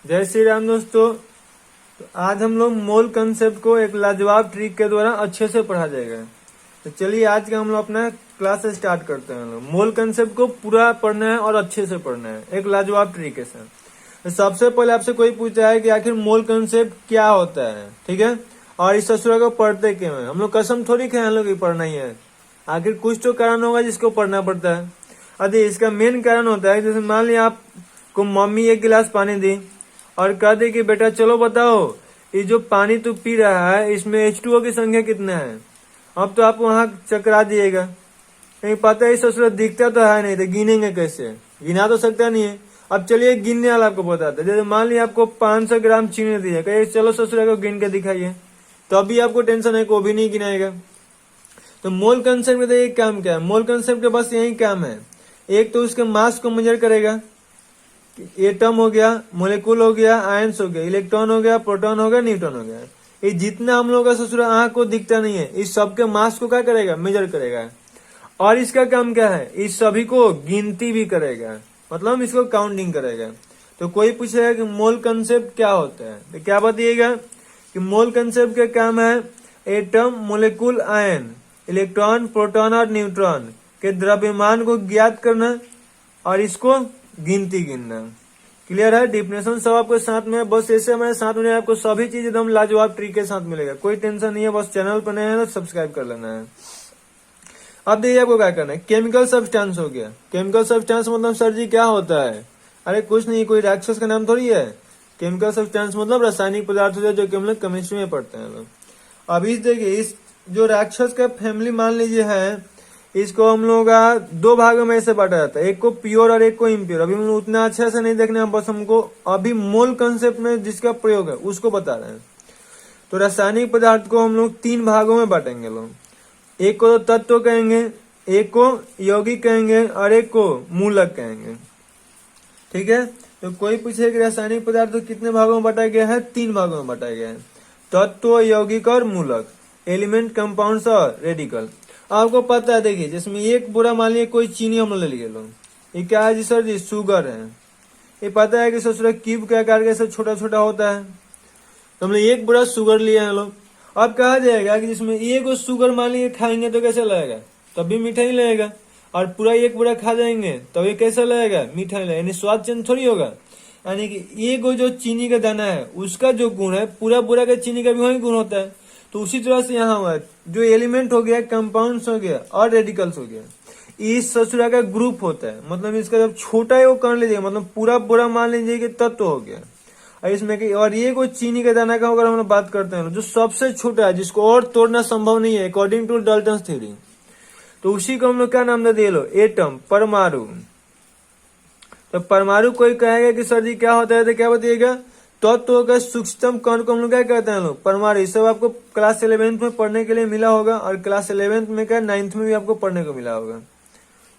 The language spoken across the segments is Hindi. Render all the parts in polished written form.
जय श्री राम दोस्तों। तो आज हम लोग मोल कंसेप्ट को एक लाजवाब ट्रिक के द्वारा अच्छे से पढ़ा जाएगा। तो चलिए आज का हम लोग अपना क्लास स्टार्ट करते हैं। लोग मोल कंसेप्ट को पूरा पढ़ना है और अच्छे से पढ़ना है एक लाजवाब तरीके से। तो सबसे पहले आपसे कोई पूछा है कि आखिर मोल कंसेप्ट क्या होता है, ठीक है, और इस ससुरा को पढ़ते क्यों है। हम लोग कसम थोड़ी खाए हम लोग पढ़ना ही है, आखिर कुछ तो कारण होगा जिसको पढ़ना पड़ता है। अरे इसका मेन कारण होता है, जैसे मान लिया आपको मम्मी एक गिलास पानी दी और कह दे कि बेटा चलो बताओ ये जो पानी तू पी रहा है इसमें H2O की संख्या कितना है। अब तो आप वहां चकरा दिएगा, नहीं पता है ससुर दिखता तो है नहीं, तो गिनेंगे कैसे, गिना तो सकता नहीं है। अब चलिए गिनने वाला आपको बताते हैं। जैसे मान लिया आपको 500 ग्राम चीनी दिया, कहिए चलो ससुर को गिन के दिखाइए, तो अभी आपको टेंशन है को भी नहीं गिनाएगा। तो मोल कंसेप्ट में देखिए काम क्या है। मोल कंसेप्ट के बस यही काम है, एक तो उसके मास को मेजर करेगा, एटम हो गया, मोलिकुल हो गया, आयंस हो गया, इलेक्ट्रॉन हो गया, प्रोटॉन हो गया, न्यूट्रॉन हो गया। ये जितना हम लोग का ससुर आंख को दिखता नहीं है, इस सबके मास को क्या करेगा, मेजर करेगा। और इसका काम क्या है, इस सभी को गिनती भी करेगा, मतलब इसको काउंटिंग करेगा। तो कोई पूछेगा कि मोल कंसेप्ट क्या होता है, तो क्या बताइएगा कि मोल कंसेप्ट का काम है atom, molecule, ion, electron, proton और न्यूट्रॉन के द्रव्यमान को ज्ञात करना और इसको गिनती गिनना। क्लियर है, डिफिनेशन सब आपके साथ में है। बस ऐसे हमारे साथ में आपको सभी चीज एकदम लाजवाब ट्रिक के साथ मिलेगा, कोई टेंशन नहीं है। बस चैनल पर नए हैं तो सब्सक्राइब कर लेना है। अब देखिए आपको क्या करना है, केमिकल सब्सटेंस हो गया। केमिकल सब्सटेंस मतलब सर जी क्या होता है, अरे कुछ नहीं, कोई राक्षस का नाम थोड़ी है। केमिकल सब्सटेंस मतलब रासायनिक पदार्थ होता है जो कि हम लोग केमिस्ट्री में पढ़ते हैं लोग। अब इस देखिए, इस जो राक्षस का फैमिली मान लीजिए है, इसको हम लोग दो भागों में ऐसे बांटा जाता है, एक को प्योर और एक को इम्प्योर। अभी हम लोग उतना अच्छे से नहीं देखने, हम बस हमको अभी मोल कंसेप्ट में जिसका प्रयोग है उसको बता रहे हैं। तो रासायनिक पदार्थ को हम लोग तीन भागों में बांटेंगे लोग, एक को तत्व कहेंगे, एक को यौगिक कहेंगे और एक को मूलक कहेंगे, ठीक है। तो कोई पूछे कि रासायनिक पदार्थ को कितने भागों में बांटा गया है, तीन भागों में बांटा गया है, तत्व, यौगिक और मूलक, एलिमेंट, कंपाउंड्स और रेडिकल। आपको पता है, देखिए जिसमें एक बुरा मान लिया कोई चीनी हम लोग ले लिए लोग, ये क्या है जी सर जी, शुगर है। ये पता है कि ससुर क्यूब के आकार कैसे छोटा छोटा होता है, तो हम लोग एक बुरा शुगर लिए हैं लोग। अब कहा जाएगा कि जिसमें एक शुगर मान लिया खाएंगे तो कैसा लगेगा, तब भी मीठा ही लगेगा, और पूरा एक बुरा खा जाएंगे तब ये कैसा लगेगा, मीठा ही लगेगा, यानी स्वाद चेंज थोड़ी होगा। यानी कि एक जो चीनी का दाना है उसका जो गुण है पूरा बुरा का चीनी का भी वही गुण होता है। तो उसी तरह से यहाँ हुआ, जो एलिमेंट हो गया, कंपाउंड्स हो गया और रेडिकल्स हो गया, इस ससुरा का ग्रुप होता है। मतलब इसका जब छोटा है वो कर लीजिएगा, मतलब पूरा बुरा मान लीजिए कि तत्व हो गया। और इसमें और ये कोई चीनी का दाना का अगर हम लोग बात करते हैं जो सबसे छोटा है, जिसको और तोड़ना संभव नहीं है अकॉर्डिंग टू डाल्टन थ्योरी, तो उसी को हम लोग क्या नाम दे दिए लो, एटम, परमाणु। तो परमाणु कोई कहेगा कि सर जी क्या होता है, तो क्या बताइएगा, तत्व का सूक्ष्मतम कण को हम लोग क्या कहते हैं लोग, परमाणु। ये सब आपको क्लास 11th में पढ़ने के लिए मिला होगा, और क्लास 11th में क्या 9th में भी आपको पढ़ने को मिला होगा,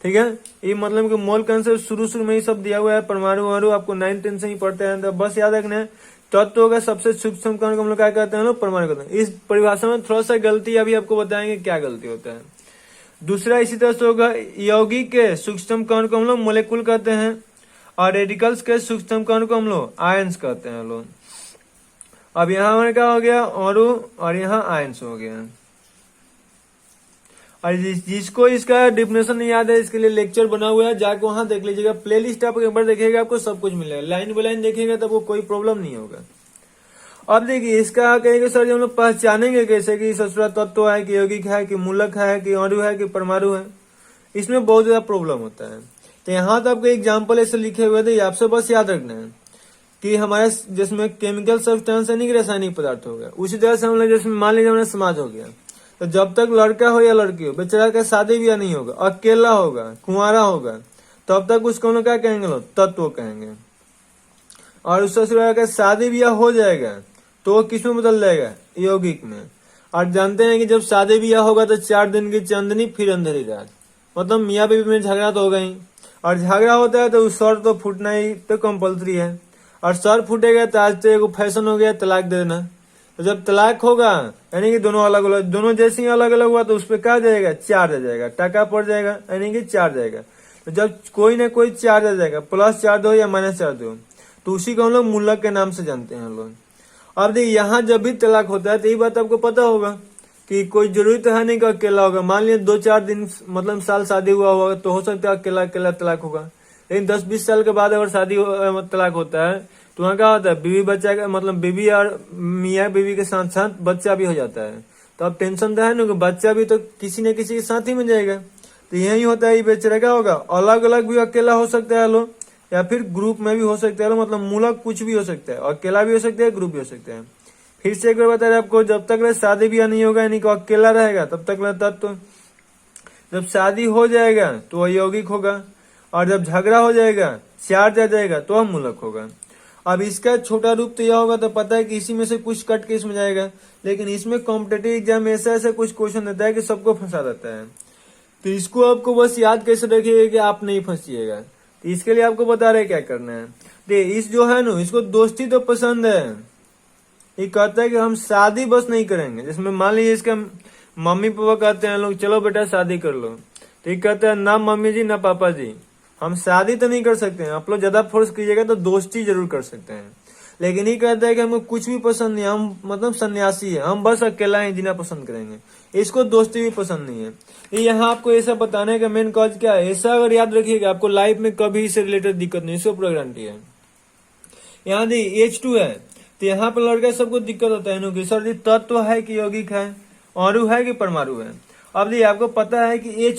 ठीक है। ये मतलब कि मोल कंसेप्ट शुरू में ही सब दिया हुआ है, परमाणु आपको 9th 10th से ही पढ़ते हैं। तो बस याद रखना है, तत्व का सबसे सूक्ष्म कण को हम लोग क्या कहते हैं लोग, परमाणु कहते हैं। इस परिभाषा में थोड़ा सा गलती अभी आपको बताएंगे क्या गलती होता है। दूसरा इसी तरह से होगा, यौगिक के सूक्ष्म कण को हम लोग मोलिकुल कहते हैं, और रेडिकल्स के सूक्ष्म कण को हम लोग आयंस कहते हैं लोग। अब यहाँ हमारे क्या हो गया, और यहाँ आयंस हो गया। और जिसको इसका डिफिनेशन नहीं याद है, इसके लिए लेक्चर बना हुआ है, जाके वहां देख लीजिएगा, प्लेलिस्ट आप एक बार देखिएगा, आपको सब कुछ मिलेगा, लाइन बाय लाइन देखिएगा तब वो कोई प्रॉब्लम नहीं होगा। अब देखिए इसका कहेंगे सर हम लोग पहचानेंगे कैसे कि ससुरा तत्व है कि यौगिक है कि मूलक है कि अणु है कि परमाणु है, इसमें बहुत ज्यादा प्रॉब्लम होता है। तो यहाँ तो आपको एग्जाम्पल ऐसे लिखे हुए थे, आपसे बस याद रखना है कि हमारे जिसमें केमिकल सब्सटेंस है नहीं, रासायनिक पदार्थ हो गया। उसी तरह से हम लोग जिसमें मान लीजिए हमारा समाज हो गया, तो जब तक लड़का हो या लड़की हो, बेचारा का शादी ब्याह नहीं होगा, अकेला होगा, कुंवारा होगा, तब तक उसको हम लोग क्या कहेंगे लोग, तत्व कहेंगे। और उससे का शादी ब्याह हो जाएगा तो वो किस में बदल जाएगा, यौगिक में। और जानते हैं कि जब शादी ब्याह होगा तो 4 दिन की चांदनी फिर अंधेरी रात, मतलब मियाँ बीवी में झगड़ा तो होगा ही, और झगड़ा होता है तो उस सर तो फूटना ही तो कंपल्सरी है। और सर फूटेगा तो आज तो एक फैशन हो गया तलाक दे देना। तो जब तलाक होगा यानी कि दोनों अलग अलग, दोनों जैसे ही अलग अलग हुआ तो उस पर क्या जाएगा, चार्ज आ जाएगा, टका पड़ जाएगा, यानी कि चार्ज आएगा। तो जब कोई ना कोई चार्ज आ जाएगा, +4 दो या -4 दो, तो उसी को हम लोग मूलक के नाम से जानते हैं हम लोग। अब देखिए यहाँ जब भी तलाक होता है तो ये बात आपको पता होगा कि कोई जरूरी तो है नहीं कि अकेला होगा। मान लिया 2-4 दिन मतलब साल शादी हुआ होगा तो हो सकता है अकेला अकेला तलाक होगा, लेकिन 10-20 साल के बाद अगर तलाक होता है तो वहाँ क्या होता है, बीवी बच्चा का मतलब बीवी और मियाँ बीवी के साथ साथ बच्चा भी हो जाता है। तो अब टेंशन तो है ना कि बच्चा भी तो किसी न किसी के साथ ही में जाएगा। तो यही होता है, ये बेचारा क्या होगा, अलग अलग भी अकेला हो सकता है लोग, या फिर ग्रुप में भी हो सकता है, मतलब मूलक कुछ भी हो सकता है, अकेला भी हो सकता है, ग्रुप भी हो सकता है। फिर से एक बार बता रहे आपको, जब तक शादी ब्याह नहीं होगा यानी कि अकेला रहेगा तब तक तत्व, जब शादी हो जाएगा तो अयौगिक होगा, और जब झगड़ा हो जाएगा चार्ज आ जाएगा तो हम मूलक होगा। अब इसका छोटा रूप तो यह होगा, तो पता है कि इसी में से कुछ कट के इसमें जाएगा, लेकिन इसमें कॉम्पिटेटिव एग्जाम में ऐसा ऐसा कुछ क्वेश्चन देता है कि सबको फंसा देता है। तो इसको आपको बस याद कैसे रखिएगा कि आप नहीं फंसिएगा। तो इसके लिए आपको बता रहे क्या करना है। देखिए इस जो है ना, इसको दोस्ती तो पसंद है, ये कहता है कि हम शादी बस नहीं करेंगे। जिसमें मान लीजिए इसका मम्मी पापा कहते हैं लोग चलो बेटा शादी कर लो, तो ये कहता है ना मम्मी जी ना पापा जी, हम शादी तो नहीं कर सकते हैं, आप लोग ज्यादा फोर्स कीजिएगा तो दोस्ती जरूर कर सकते हैं। लेकिन ये कहता है कि हमको कुछ भी पसंद नहीं, हम मतलब सन्यासी है, हम बस अकेला ही जीना पसंद करेंगे, इसको दोस्ती भी पसंद नहीं है। ये यहाँ आपको ऐसा बताने का मेन कॉज क्या है, ऐसा अगर याद रखिएगा आपको लाइफ में कभी इससे रिलेटेड दिक्कत नहीं, इसको पूरा गारंटी है। यहाँ देखिए H2 है, तो यहाँ पर लड़का सबको दिक्कत होता है कि सर जी तत्व है कि यौगिक है, अणु है कि परमाणु है। अब देखिए आपको पता है कि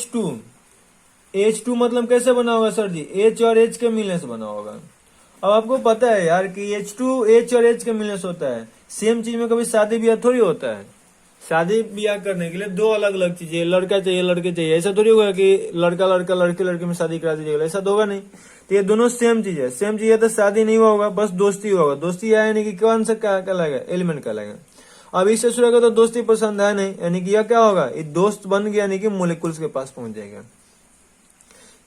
H2 मतलब कैसे बना होगा सर जी, H और H के मिलने से बना होगा। अब आपको पता है यार कि H2 H और H के मिलने से होता है। सेम चीज में कभी शादी ब्याह थोड़ी होता है, शादी ब्याह करने के लिए दो अलग अलग चीजें, लड़का चाहिए लड़के चाहिए, ऐसा थोड़ी होगा कि लड़का लड़का लड़के लड़के में शादी करा दीजिएगा, ऐसा तो होगा नहीं। तो ये दोनों सेम चीज है, सेम चीज है तो शादी नहीं हुआ होगा, बस दोस्ती हुआ होगा। दोस्ती है यानी कि कौन सा क्या कहलाएगा, एलिमेंट कहलाएगा। अब इससे शुरू होगा तो दोस्ती पसंद है नहीं, यानी कि यह क्या होगा, ये दोस्त बन गया यानी कि मोलिकुल्स के पास पहुंच जाएगा।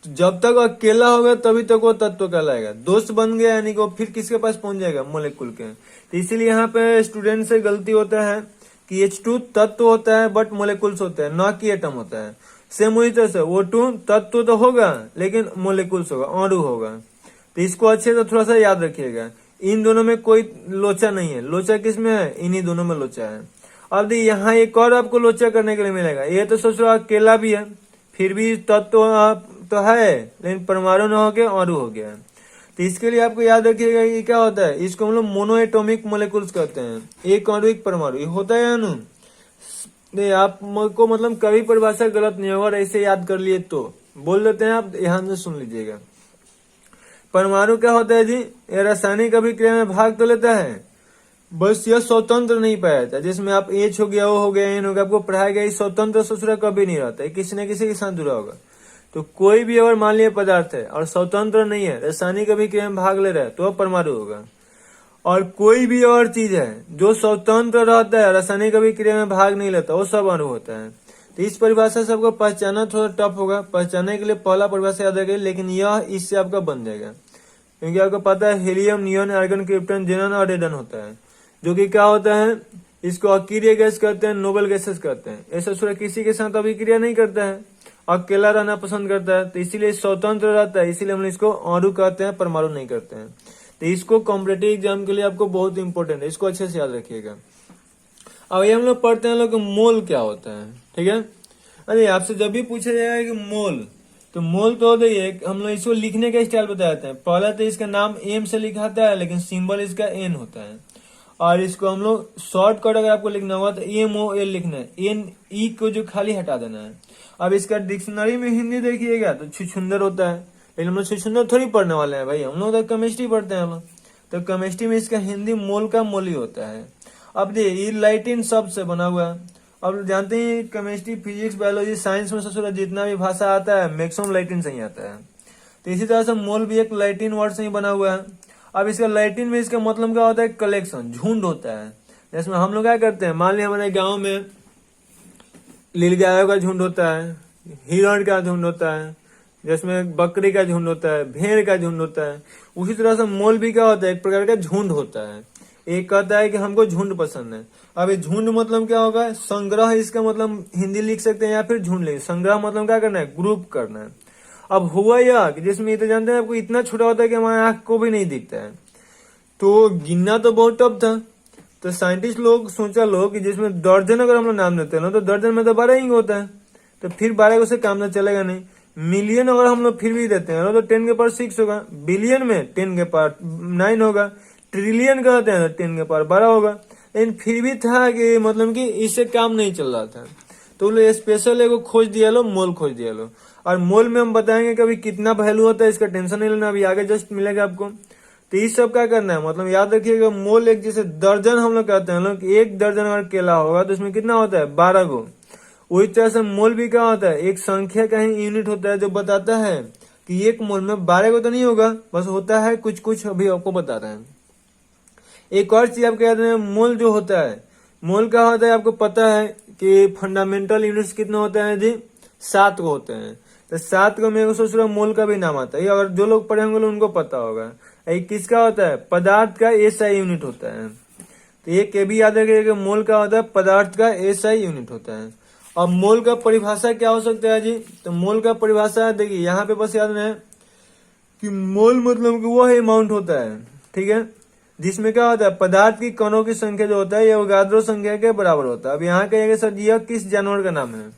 तो जब तक अकेला होगा तभी तक वो तत्व कहलाएगा, दोस्त बन गया यानी कि वो फिर किसके पास पहुंच जाएगा, मोलिकुल के। तो इसीलिए यहाँ पे स्टूडेंट से गलती होता है कि H2 तत्व होता है बट मोलिकुल्स होता है, न कि एटम होता है। सेम वही तरह से O2 तत्व तो होगा लेकिन मोलिकुल्स होगा, अणु होगा। तो इसको अच्छे से थोड़ा सा याद रखिएगा, इन दोनों में कोई लोचा नहीं है, लोचा किसमें है, इन्हीं दोनों में लोचा है। अब देखिए यहाँ एक और आपको लोचा करने के लिए मिलेगा, ये तो सोच रहा अकेला भी है फिर भी तत्व तो है, लेकिन परमाणु न हो गया अणु हो गया। तो इसके लिए आपको याद रखिएगा ये क्या होता है, इसको हम लोग मोनो एटॉमिक मोलिकुल्स कहते हैं, एक अणु एक परमाणु, ये होता है अणु। आपको मतलब कभी परिभाषा गलत नहीं होगा, ऐसे याद कर लिए तो बोल देते हैं, आप ध्यान से सुन लीजिएगा। परमाणु क्या होता है जी, ये रासायनिक अभिक्रिया में भाग तो लेता है, बस यह स्वतंत्र नहीं पाया जाता। जिसमें आप H हो गया, O हो गया, N हो गया, आपको पढ़ाया गया, स्वतंत्र ससुरा कभी नहीं रहता है, किसी न किसी के साथ जुड़ा होगा। तो कोई भी अगर मान लिया पदार्थ है और स्वतंत्र नहीं है, रासायनिक अभिक्रिया में भाग ले रहा है, तो वह परमाणु होगा। और कोई भी और चीज है जो स्वतंत्र रहता है, रासायनिक अभिक्रिया में भाग नहीं लेता, वो सब अणु होता है। तो इस परिभाषा से आपको पहचानना थोड़ा टफ होगा, पहचानने के लिए पहला परिभाषा याद रखिए, लेकिन यह इससे आपका बन जाएगा। क्योंकि आपको पता है हीलियम, नियॉन, आर्गन, क्रिप्टन, जेनन और रेडन होता है, जो कि क्या होता है, इसको अक्रिय गैस कहते हैं, नोबल गैसेस कहते हैं। ऐसा सूर्य किसी के साथ अभिक्रिया नहीं करता है, अकेला रहना पसंद करता है, तो इसीलिए स्वतंत्र रहता है, इसीलिए हम इसको अणु कहते हैं, परमाणु नहीं करते हैं। तो इसको कॉम्पिटेटिव एग्जाम के लिए आपको बहुत इंपॉर्टेंट है, इसको अच्छे से याद रखिएगा। अब ये हम लोग पढ़ते हैं लोग मोल क्या होता है, ठीक है। अरे आपसे जब भी पूछा जाएगा कि मोल, तो मोल तो देखिए हम लोग इसको लिखने का स्टाइल बताते हैं। पहला तो इसका नाम एम से लिखाता है, लेकिन सिंबल इसका एन होता है। और इसको हम लोग शॉर्टकट अगर आपको लिखना हुआ तो MOL लिखना है, एन ई को जो खाली हटा देना है। अब इसका डिक्शनरी में हिंदी देखिएगा तो छुछुंदर होता है, लेकिन हम लोग छुछुंदर थोड़ी पढ़ने वाले हैं भाई, हम लोग तो केमिस्ट्री पढ़ते हैं हम लोग। तो केमिस्ट्री में इसका हिंदी मोल का मोल ही होता है। अब देखिए लैटिन शब्द से बना हुआ है। अब जानते हैं केमिस्ट्री, फिजिक्स, बायोलॉजी, साइंस में सबसे जितना भी भाषा आता है मैक्सिमम लैटिन से ही आता है। तो इसी तरह से मोल भी एक लैटिन वर्ड से ही बना हुआ है। अब इसका लैटिन में इसका मतलब क्या होता है, कलेक्शन, झुंड होता है। जिसमें हम लोग क्या करते हैं, मान लिया हमारे गांव में नीलगायों का झुंड होता है, हिरण का झुंड होता है, जिसमें बकरी का झुंड होता है, भेड़ का झुंड होता है। उसी तरह से मोल भी क्या होता है, एक प्रकार का झुंड होता है। एक कहता है कि हमको झुंड पसंद है। अब ये झुंड मतलब क्या होगा, संग्रह, इसका मतलब हिंदी लिख सकते हैं या फिर झुंड लिख। संग्रह मतलब क्या करना है, ग्रुप करना है। अब हुआ यह कि जिसमें ये तो जानते हैं आपको इतना छोटा होता है कि हमारे आंख को भी नहीं दिखता है। तो गिनना तो बहुत टफ था। तो साइंटिस्ट लोग सोचा लो कि जिसमें दर्जन अगर हम लोग नाम देते हैं ना, तो दर्जन में तो 12 ही होता है, तो फिर 12 से काम तो चलेगा नहीं। मिलियन अगर हम लोग फिर भी देते हैं ना, तो 10 के पावर 6 होगा। बिलियन में 10 के पावर 9 होगा। ट्रिलियन कहते हैं तो 10 के पावर 12 होगा। लेकिन फिर भी था कि मतलब कि इससे काम नहीं चल रहा था, तो लोग स्पेशल एगो खोज दिया लो, मोल खोज दिया लो। और मोल में हम बताएंगे कभी कितना वैल्यू होता है, इसका टेंशन नहीं लेना, अभी आगे जस्ट मिलेगा आपको। तो इस सब क्या करना है, मतलब याद रखिएगा, मोल एक जैसे दर्जन हम लोग कहते हैं लोग, एक दर्जन अगर केला होगा तो इसमें कितना होता है, 12 गो। वही तरह से मोल भी क्या होता है, एक संख्या का ही यूनिट होता है जो बताता है कि एक मोल में 12 गो तो नहीं होगा, बस होता है कुछ कुछ, अभी आपको बता रहे हैं। एक और चीज आप कहते हैं, मोल जो होता है, मोल क्या होता है आपको पता है कि फंडामेंटल यूनिट्स कितना होता है जी, 7 को होते हैं। तो 7 को मेरे को सोच रहा मोल का भी नाम आता है, अगर जो लोग पढ़े होंगे उनको पता होगा। एक किसका होता है, पदार्थ का एसआई यूनिट होता है। तो ये भी याद रखिएगा, मोल का होता है पदार्थ का एसआई यूनिट होता है। अब मोल का परिभाषा क्या हो सकता है जी, तो मोल का परिभाषा देखिए यहाँ पे बस याद रहे कि मोल मतलब कि वह अमाउंट होता है, ठीक है, जिसमें क्या होता है, पदार्थ की कणों की संख्या जो होता है ये अवोगाद्रो संख्या के बराबर होता है। अब यहाँ कहेंगे सर यह किस जानवर का नाम है,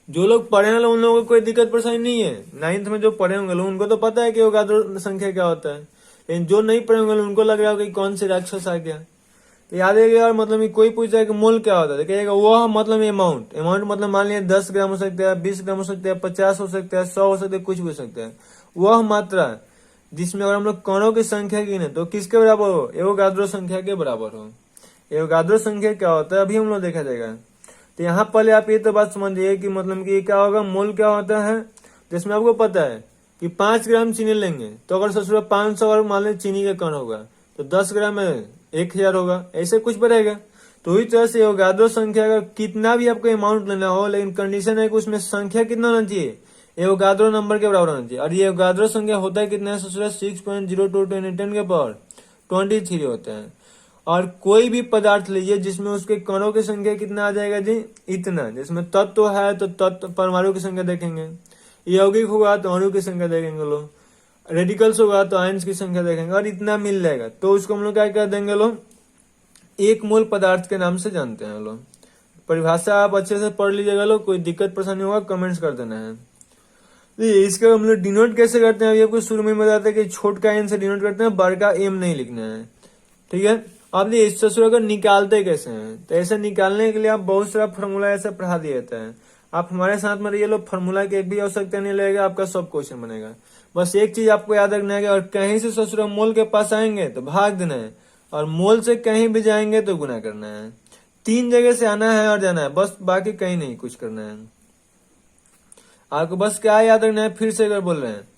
जो लोग पढ़े हैं उन लोगों को कोई दिक्कत परेशानी नहीं है। 9th में जो पढ़े होंगे लोग उनको तो पता है कि अवोगाद्रो संख्या क्या होता है, लेकिन जो नहीं पढ़े होंगे उनको लग रहा है कि कौन से राक्षस आ गया। तो याद है यार, मतलब कोई पूछ जाए कि मोल क्या होता है, तो कहेगा वह मतलब अमाउंट मतलब मान लिया 10 ग्राम हो सकता है, 20 ग्राम हो सकता है, 50 हो सकता है, 100 हो सकता है, कुछ भी हो सकता है। वह मात्रा जिसमें अगर हम लोग कणों की संख्या गिने तो किसके बराबर हो, एवोगाद्रो संख्या के बराबर हो। एवोगाद्रो संख्या क्या होता है अभी हम लोग देखा जाएगा। तो यहाँ पहले आप ये तो बात समझिए कि मतलब कि क्या होगा, मोल क्या होता है, जिसमें आपको पता है कि 5 ग्राम चीनी लेंगे तो अगर ससुरा 500 और मान लीजिए चीनी का कण होगा तो 10 ग्राम में 1000 होगा, ऐसे कुछ बढ़ेगा। तो इस तरह से एवोगाद्रो संख्या का कितना भी आपको अमाउंट लेना हो, लेकिन कंडीशन है कि उसमें संख्या कितना होना चाहिए, एवोगाद्रो नंबर के बराबर होना चाहिए। और ये एवोगाद्रो संख्या होता है कितना है ससुरा, 6.02 10 के पावर 23 होता है। और कोई भी पदार्थ लीजिए जिसमें उसके कणों की संख्या कितना आ जाएगा जी, इतना। जिसमें तत्व है तो तत्व परमाणु की संख्या देखेंगे, यौगिक होगा तो अणु की संख्या देखेंगे लोग, रेडिकल्स होगा तो आयंस की संख्या देखेंगे, और इतना मिल जाएगा तो उसको हम लोग क्या कर देंगे लोग, एक मोल पदार्थ के नाम से जानते हैं लोग। परिभाषा आप अच्छे से पढ़ लीजिएगा लोग, कोई दिक्कत परेशानी होगा कमेंट्स कर देना है। इसका हम लोग डिनोट कैसे करते हैं, अभी आपको शुरू में बताते हैं कि छोट का एन से डिनोट करते हैं, बड़ का एम नहीं लिखना है, ठीक है। अब ये इस ससुर को निकालते कैसे हैं, तो ऐसे निकालने के लिए आप बहुत सारा फॉर्मूला ऐसा पढ़ा दिया जाता है। आप हमारे साथ में रहिए लोग, फॉर्मूला की एक भी आवश्यकता नहीं लगेगा, आपका सब क्वेश्चन बनेगा। बस एक चीज आपको याद रखना है, और कहीं से ससुर मोल के पास आएंगे तो भाग देना है, और मोल से कहीं भी जाएंगे तो गुना करना है। 3 जगह से आना है और जाना है, बस बाकी कहीं नहीं कुछ करना है। आपको बस क्या याद रखना है, फिर से अगर बोल रहे हैं,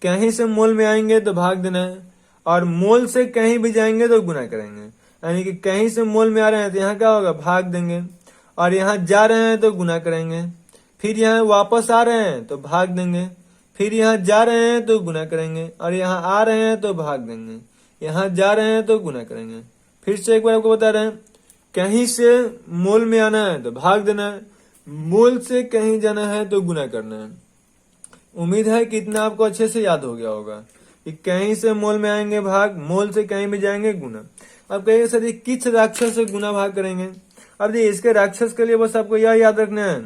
कहीं से मोल में आएंगे तो भाग देना है, और मोल से कहीं भी जाएंगे तो गुना करेंगे। यानी कि कहीं से मोल में आ रहे हैं तो यहाँ क्या होगा, भाग देंगे, और यहाँ जा रहे हैं तो गुना करेंगे, फिर यहाँ वापस आ रहे हैं तो भाग देंगे, फिर यहाँ जा रहे हैं तो गुना करेंगे, और यहाँ आ रहे हैं तो भाग देंगे, यहाँ जा रहे हैं तो गुना करेंगे। फिर से एक बार आपको बता रहे हैं, कहीं से मोल में आना है तो भाग देना है, मोल से कहीं जाना है तो गुना करना है। उम्मीद है कि इतना आपको अच्छे से याद हो गया होगा कि कहीं से मोल में आएंगे भाग, मोल से कहीं भी जाएंगे गुना। अब कहेंगे सर ये किस राक्षस से गुना भाग करेंगे, अब देखिए इसके राक्षस के लिए बस आपको यह याद रखना है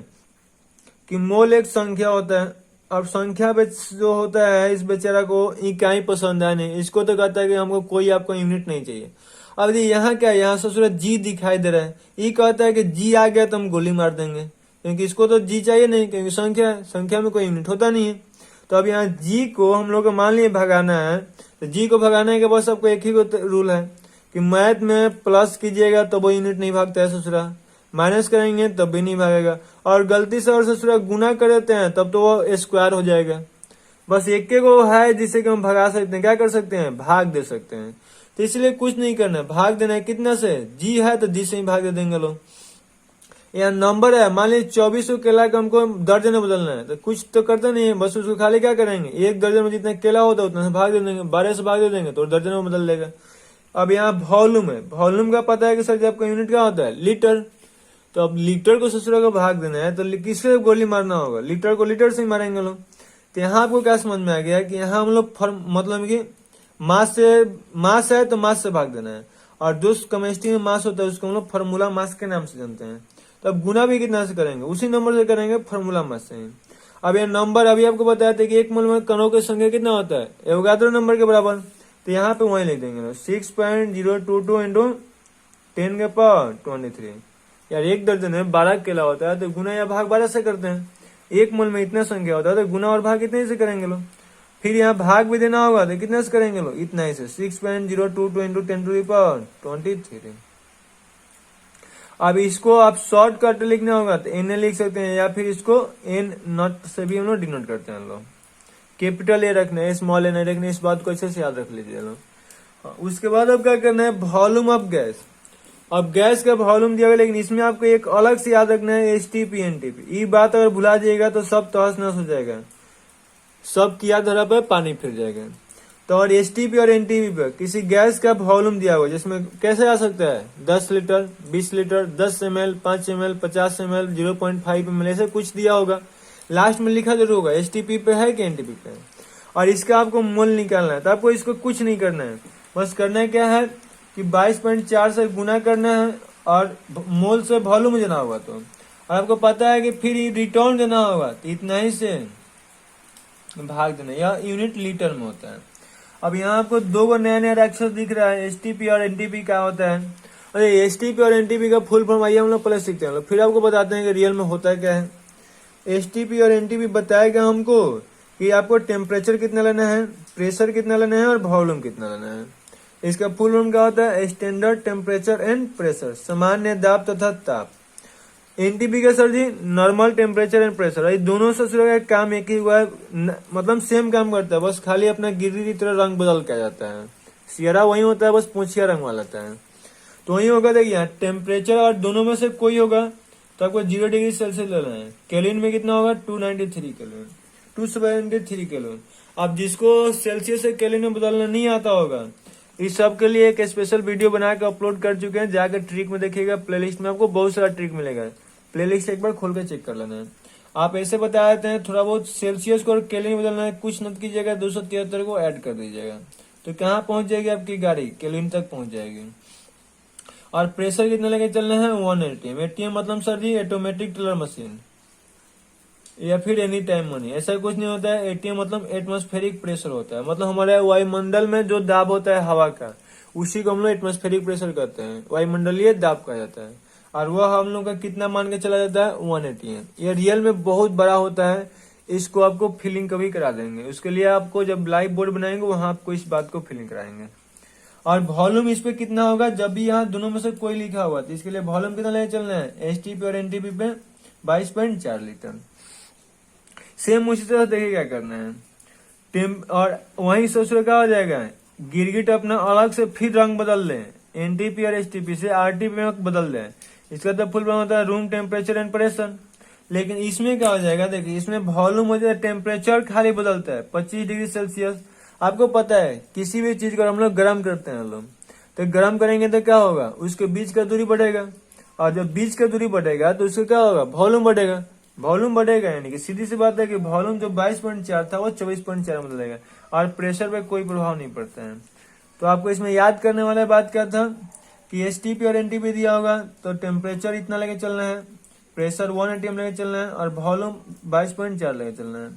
कि मोल एक संख्या होता है, और संख्या जो होता है इस बेचारा को इकाई पसंद है नहीं, इसको तो कहता है कि हमको कोई आपको यूनिट नहीं चाहिए। अब देखिए यहाँ क्या है, यहाँ ससुरा जी दिखाई दे रहा है, ये कहता है कि जी आ गया तो हम गोली मार देंगे, क्योंकि इसको तो जी चाहिए नहीं, क्योंकि संख्या में कोई यूनिट होता नहीं है। तो अब यहाँ जी को हम लोग को मान लिए भगाना है, तो जी को भगाने के बस आपको एक ही रूल है कि मैथ में प्लस कीजिएगा तो वो यूनिट नहीं भागता है ससुरा, माइनस करेंगे तब भी नहीं भागेगा, और गलती से और ससुरा गुना कर देते हैं तब तो वो स्क्वायर हो जाएगा। बस एक को है जिससे कि हम भगा सकते हैं, क्या कर सकते हैं, भाग दे सकते हैं। तो इसलिए कुछ नहीं करना है, भाग देना है। कितना से, जी है तो जी से ही भाग दे देंगे लोग। यहाँ नंबर है, मान लीजिए 24 केला का हमको दर्जन में बदलना है, तो कुछ तो करते नहीं है, बस उसको खाली क्या करेंगे, एक दर्जन में जितना केला होता है उतना से भाग दे देंगे, 12 से भाग दे देंगे तो दर्जन में बदल देगा। अब यहाँ वॉल्यूम है, वॉल्यूम का पता है कि सर जब आपका यूनिट क्या होता है, लीटर, तो अब लीटर को ससुरा को भाग देना है तो किससे गोली मारना होगा, लीटर को लीटर से ही मारेंगे लोग। तो यहाँ आपको क्या समझ में आ गया कि यहाँ हम लोग मतलब कि मास है तो मास से भाग देना है, और जो केमिस्ट्री में मास होता है उसको हम लोग फार्मूला मास के नाम से जानते हैं। तो अब गुना भी कितना से करेंगे, उसी नंबर से करेंगे, फार्मूला मास से। अब ये नंबर अभी आपको बताया था कि एक मोल में कणों की संख्या कितना होता है, एवोगाड्रो नंबर के बराबर। तो यहाँ पे वही लिख देंगे 6.022 इंटू 10 के पावर 23। यार 1 दर्जन है 12 केला होता है, तो गुना या भाग 12 से करते हैं। 1 मोल में इतना संख्या होता है तो गुना और भाग इतने से करेंगे लोग। फिर यहाँ भाग भी देना होगा तो कितने से करेंगे लोग, इतना ही से 6.022 इंटू 10 टू द पावर 23। अब इसको आप शॉर्टकट लिखना होगा तो एन लिख सकते हैं, या फिर इसको एन नॉट से भी हम लोग डिनोट करते हैं लोग। कैपिटल ए रखना है, स्मॉल ए नहीं रखना, इस बात को अच्छे से याद रख लीजिए लोग। उसके बाद अब क्या करना है, वॉल्यूम ऑफ गैस। अब गैस का वॉल्यूम दिया हुआ, लेकिन इसमें आपको एक अलग से याद रखना है एसटीपी एनटीपी। ये बात अगर भुला जाएगा तो सब तहस नहस हो जाएगा, सब किया धरा पे पानी फिर जाएगा। तो और एसटीपी और एनटीपी पे किसी गैस का वॉल्यूम दिया हुआ, जिसमें कैसे आ सकता है 10 litre, 20 litre, 10 ml, 5 ml, 50 ml, 0.5 ml, ऐसे कुछ दिया होगा। लास्ट में लिखा जरूर होगा एसटीपी पे है कि एनटीपी पे है, और इसका आपको मोल निकालना है। तो आपको इसको कुछ नहीं करना है, बस करना है क्या है कि 22.4 से गुना करना है और मोल से वॉल्यूम देना होगा। तो और आपको पता है कि फिर रिटर्न देना होगा, तो इतना ही से भाग देना, यह यूनिट लीटर में होता है। अब यहाँ आपको दो गो नया नया अक्षर दिख रहा है, एसटीपी और एनटीपी क्या होता है। अरे एसटीपी और एनटीपी का फुल फॉर्म आइए हम लोग पहले सीखते हैं, फिर आपको बताते हैं कि रियल में होता है क्या है। एसटीपी और एनटीपी बताएगा हमको कि आपको टेम्परेचर कितना लेना है, प्रेशर कितना लेना है और वॉल्यूम कितना लेना है। इसका फुल फॉर्म क्या होता है, स्टैंडर्ड टेम्परेचर एंड प्रेशर, सामान्य दाब तथा ताप। एनटीपी का sir ji normal temperature and pressure, ये दोनों से का काम एक ही हुआ है, मतलब सेम काम करता है, बस खाली अपना गिरी की तरह रंग बदल के जाता है। सियरा वही होता है, बस पूछिया रंग वाला था है। तो वही होगा, देखिए टेम्परेचर और दोनों में से कोई होगा तो आपको 0 डिग्री सेल्सियस लेना है। केल्विन में कितना होगा 293 केल्विन, 273 केल्विन। अब जिसको सेल्सियस से केल्विन में बदलना नहीं आता होगा, इस सब के लिए एक स्पेशल वीडियो बना के अपलोड कर चुके हैं, जाकर ट्रिक में देखिएगा, प्लेलिस्ट में आपको बहुत सारा ट्रिक मिलेगा। प्लेलिस्ट एक बार खोल के चेक कर लेना है। आप ऐसे बता देते हैं थोड़ा बहुत सेल्सियस को और केल्विन में बदलना है, कुछ नत कीजिएगा 273 को ऐड कर दीजिएगा, तो कहाँ पहुंच जाएगी आपकी गाड़ी, केल्विन तक पहुंच जाएगी। और प्रेशर कितना लेके चलना है 1 ATM। ATM मतलब सर जी ऑटोमेटिक टेलर मशीन या फिर एनी टाइम मनी, ऐसा कुछ नहीं होता है। एटीएम मतलब एटमॉस्फेरिक प्रेशर होता है, मतलब हमारे वायुमंडल में जो दाब होता है हवा का, उसी को हम लोग एटमॉस्फेरिक प्रेशर कहते हैं, वायुमंडलीय दाब कहा जाता है। और वह हम लोग का कितना मान के चला जाता है 1 ATM। ये रियल में बहुत बड़ा होता है, इसको आपको फीलिंग कभी करा देंगे। उसके लिए आपको जब लाइव बोर्ड बनाएंगे वहां आपको इस बात को फीलिंग कराएंगे। और वॉल्यूम इस पे कितना होगा, जब भी यहाँ दोनों में से कोई लिखा हुआ, तो इसके लिए वॉल्यूम कितना लेके चलना है, एसटीपी और एनटीपी पे 22.4 लीटर। सेम उसी तरह देखिए क्या करना है। और वही सोच क्या हो जाएगा, गिरगिट अपना अलग से फिर रंग बदल ले, एनटीपी और एसटीपी से आरटीपी में बदल दे। इसका तो फुल फॉर्म होता है रूम टेम्परेचर एंड प्रेशर। लेकिन इसमें क्या हो जाएगा, देखिए इसमें वॉल्यूम हो जाए, टेम्परेचर खाली बदलता है 25 डिग्री सेल्सियस। आपको पता है किसी भी चीज को हम लोग गर्म करते हैं लोग, तो गर्म करेंगे तो क्या होगा, उसके बीच का दूरी बढ़ेगा, और जब बीच का दूरी बढ़ेगा तो उसका क्या होगा, वॉल्यूम बढ़ेगा। वॉल्यूम बढ़ेगा यानी कि सीधी सी बात है कि वॉल्यूम जो 22.4 था वो 24.4 में बदलेगा, और प्रेशर पे कोई प्रभाव नहीं पड़ता है। तो आपको इसमें याद करने वाला बात क्या था कि एसटीपी और एनटीपी दिया होगा तो टेम्परेचर इतना लेके चलना है, प्रेशर 1 ATM लेके चलना है, और वॉल्यूम 22.4 लेके चलना है।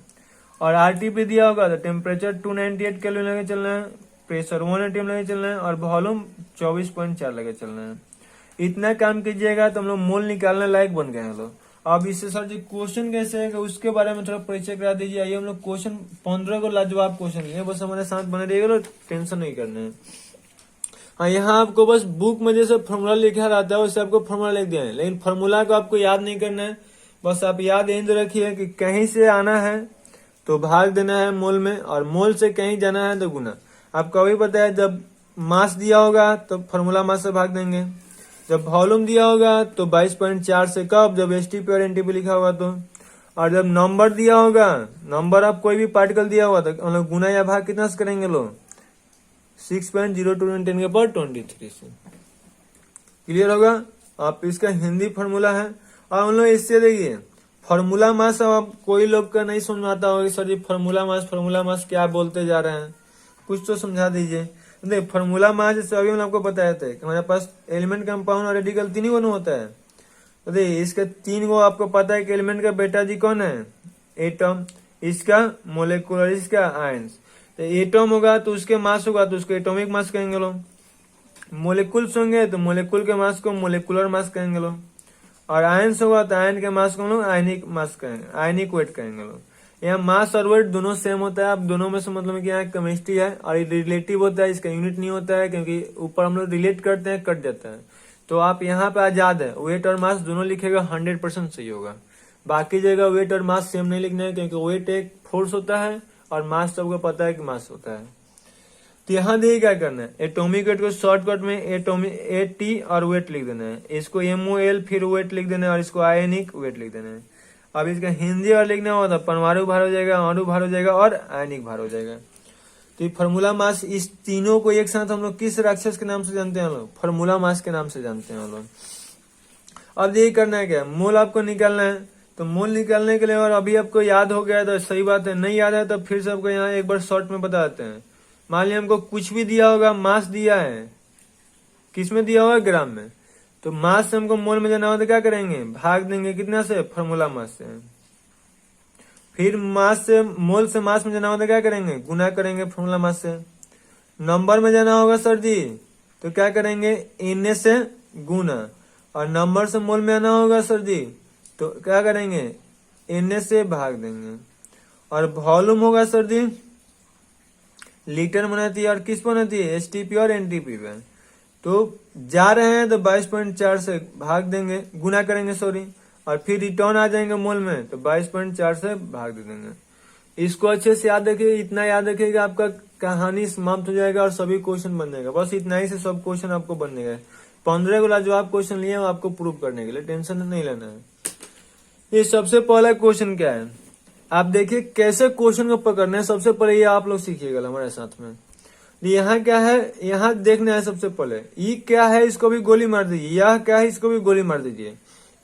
और आरटीपी दिया होगा तो टेम्परेचर 298 केल्विन लेके चलना है, प्रेशर 1 ATM लेके चलना है, और वॉल्यूम 24.4 लेके चलना है। इतना काम कीजिएगा तो हम लोग मोल निकालने लायक बन गए हैं लोग। अब इससे सर जी क्वेश्चन कैसे है उसके बारे में थोड़ा परिचय करा दीजिए। आइए हम लोग क्वेश्चन 15 को लाजवाब क्वेश्चन लिए, बस हमारे साथ बने रहिएगा, टेंशन नहीं करना है। हाँ, यहाँ आपको बस बुक में जैसे फॉर्मूला लिखा रहता है वैसे आपको फॉर्मूला लिख दिया है, लेकिन फॉर्मूला को आपको याद नहीं करना है। बस आप याद यही रखिए कि कहीं से आना है तो भाग देना है मोल में, और मोल से कहीं जाना है तो गुना। आपको अभी पता है जब मास दिया होगा तो फॉर्मूला मास से भाग देंगे, जब वॉल्यूम दिया होगा तो 22.4 से कब, जब एसटीपी और एनटीपी लिखा होगा तो, और जब नंबर दिया होगा, नंबर आप कोई भी पार्टिकल दिया होगा तो हम लोग गुना या भाग कितना से करेंगे लोग 6.022 10 के पावर 23 से। क्लियर होगा। आप इसका हिंदी फॉर्मूला है, और हम लोग इससे देखिए फॉर्मूला मास, अब कोई लोग का नहीं समझ में आता होगा सर जी फॉर्मूला मास क्या बोलते जा रहे हैं। कुछ तो समझा दीजिए। देखिए फॉर्मूला मास जैसे अभी मैंने आपको बताया था कि हमारे पास एलिमेंट, कंपाउंड और रेडिकल तीन ही बनो होता है। तो देखिए इसका तीन गो आपको पता है कि एलिमेंट का बेटा जी कौन है, एटम, इसका मोलिकुलर, इसका आयंस। तो एटम होगा तो उसके मास होगा तो उसको एटॉमिक मास कहेंगे लोग, मोलिकुल्स होंगे तो मोलिकुल के मास को मोलिकुलर मास कहेंगे लोग, और आयंस होगा तो आयन के मास को हम लोग आयनिक मास कहेंगे, आयनिक वेट कहेंगे लोग। यहाँ मास और वेट दोनों सेम होता है। आप दोनों में से मतलब कि यहाँ केमिस्ट्री है और रिलेटिव होता है, इसका यूनिट नहीं होता है क्योंकि ऊपर हम लोग रिलेट करते हैं कट जाता है। तो आप यहाँ पे आजाद है, वेट और मास दोनों लिखेगा 100% सही होगा। बाकी जगह वेट और मास सेम नहीं लिखना है क्योंकि वेट एक फोर्स होता है और मास सबको पता है कि मास होता है। तो यहाँ देखिए क्या करना है, एटॉमिक वेट को शॉर्टकट में एटी और वेट लिख देना है, इसको MOL फिर वेट लिख देना है और इसको आयनिक वेट लिख देना है। अब इसका हिंदी और लिखना होगा तो परमाणु भार हो जाएगा, अणु भार हो जाएगा और आयनिक भार हो जाएगा। तो ये फार्मूला मास, इस तीनों को एक साथ हम लोग किस राक्षस के नाम से जानते हैं हम लोग, फार्मूला मास के नाम से जानते हैं हम लोग। अब यही करना है क्या, मोल आपको निकालना है। तो मोल निकालने के लिए, और अभी आपको याद हो गया तो सही बात है, नहीं याद है तो फिर से आपको यहाँ एक बार शॉर्ट में बता देते हैं। मान लिया हमको कुछ भी दिया होगा, मास दिया है, किस में दिया होगा, ग्राम में। तो मास से हमको मोल में जाना हो तो क्या करेंगे, भाग देंगे कितना से, फार्मूला मास से। फिर मास से मोल से मास में जाना हो तो क्या करेंगे, गुना करेंगे फार्मूला मास से। नंबर में जाना होगा सर जी तो क्या करेंगे, Na से गुना, और नंबर से मोल में आना होगा सर जी तो क्या करेंगे, Na से भाग देंगे। और वॉल्यूम होगा सर जी लीटर में रहती है और किस पर रहती है, STP और NTP पे। तो जा रहे हैं तो 22.4 से भाग देंगे, गुना करेंगे सॉरी, और फिर रिटर्न आ जाएंगे मोल में तो 22.4 से भाग दे देंगे। इसको अच्छे से याद रखिए, इतना याद रखिए कि आपका कहानी समाप्त हो जाएगा और सभी क्वेश्चन बन जाएगा। बस इतना ही से सब क्वेश्चन आपको बनने गए। 15 को लाजवाब क्वेश्चन लिए आपको प्रूव करने के लिए, टेंशन नहीं लेना है। ये सबसे पहला क्वेश्चन क्या है, आप देखिए कैसे क्वेश्चन को पकड़ना है। सबसे पहले ये आप लोग सीखिएगा हमारे साथ में। यहाँ क्या है, यहाँ देखना है सबसे पहले, ये क्या है इसको भी गोली मार दीजिए, यह क्या है इसको भी गोली मार दीजिए।